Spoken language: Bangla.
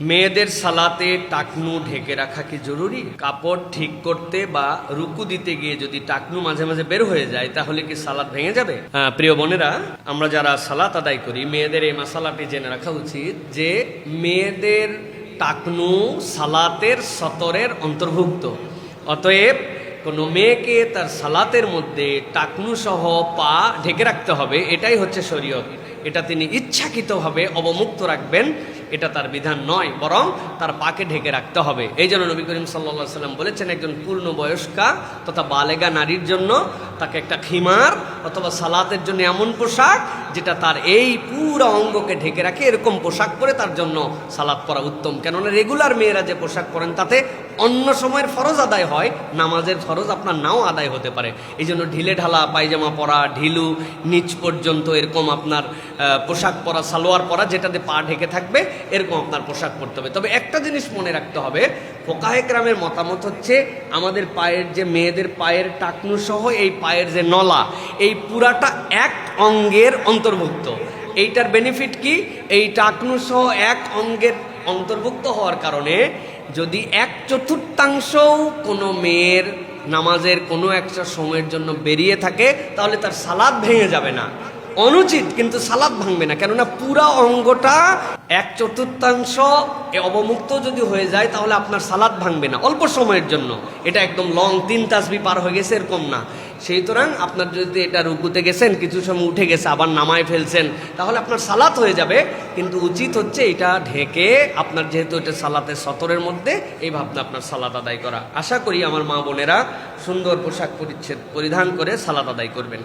মেয়েদের সালাতে টাকনু ঢেকে রাখা কি জরুরি? কাপড় ঠিক করতে বা রুকু দিতে গিয়ে যদি টাকনু মাঝে মাঝে বের হয়ে যায় তাহলে কি সালাত ভেঙে যাবে? প্রিয় বোনেরা, আমরা যারা সালাত আদায় করি মেয়েদের এই মাসালাটি জেনে রাখা উচিত যে মেয়েদের টাকনু সালাতের সতরের অন্তর্ভুক্ত। অতএব কোনো মেয়েকে তার সালাতের মধ্যে টাকনু সহ পা ঢেকে রাখতে হবে, এটাই হচ্ছে শরীয়ত। এটা তিনি ইচ্ছাকৃতভাবে অবমুক্ত রাখবেন, এটা তার বিধান নয়, বরং তার পাকে ঢেকে রাখতে হবে। এই জন্য নবী করিম সাল্লাল্লাহু আলাইহি সাল্লাম বলেছেন একজন পূর্ণবয়স্কা তথা বালেগা নারীর জন্য তাকে একটা খিমার অথবা সালাতের জন্য এমন পোশাক যেটা তার এই পুরো অঙ্গকে ঢেকে রাখে, এরকম পোশাক পরে তার জন্য সালাত পরা উত্তম। কেননা রেগুলার মেয়েরা যে পোশাক পরেন তাতে অন্য সময়ের ফরজ আদায় হয়, নামাজের ফরজ আপনার নাও আদায় হতে পারে। এই জন্য ঢিলে ঢালা পায়জামা পরা, ঢিলু নিচ পর্যন্ত এরকম আপনার পোশাক পরা, সালোয়ার পরা যেটাতে পা ঢেকে থাকবে, এরকম আপনার পোশাক পরতে হবে। তবে একটা জিনিস মনে রাখতে হবে, ফুকাহে কেরামের মতামত হচ্ছে আমাদের পায়ের যে মেয়েদের পায়ের টাকনু সহ এই পায়ের যে নলা, এই পুরাটা এক অঙ্গের অন্তর্ভুক্ত। এইটার বেনিফিট কি? এই টাকনু সহ এক অঙ্গের অন্তর্ভুক্ত হওয়ার কারণে যদি 1/4 কোনো মেয়ের নামাজের কোনো একটা সময়ের জন্য বেরিয়ে থাকে তাহলে তার সালাত ভেঙে যাবে না, অনুচিত, কিন্তু সালাত ভাঙবে না। কেননা পুরা অঙ্গটা 1/4 অবমুক্ত যদি হয়ে যায় তাহলে আপনার সালাত ভাঙবে না অল্প সময়ের জন্য। এটা একদম লং 3 তাসবিহ পার হয়ে গেছে এরকম না। সুতরাং আপনার যদি এটা রুকুতে গেছেন, কিছু সময় উঠে গেছে, আবার নামায় ফেলছেন, তাহলে আপনার সালাত হয়ে যাবে, কিন্তু উচিত হচ্ছে এটা ঢেকে আপনার, যেহেতু এটা সালাতের সতরের মধ্যে, এই ভাবনা আপনার সালাত আদায় করা। আশা করি আমার মা বোনেরা সুন্দর পোশাক পরিচ্ছদ পরিধান করে সালাত আদায় করবেন।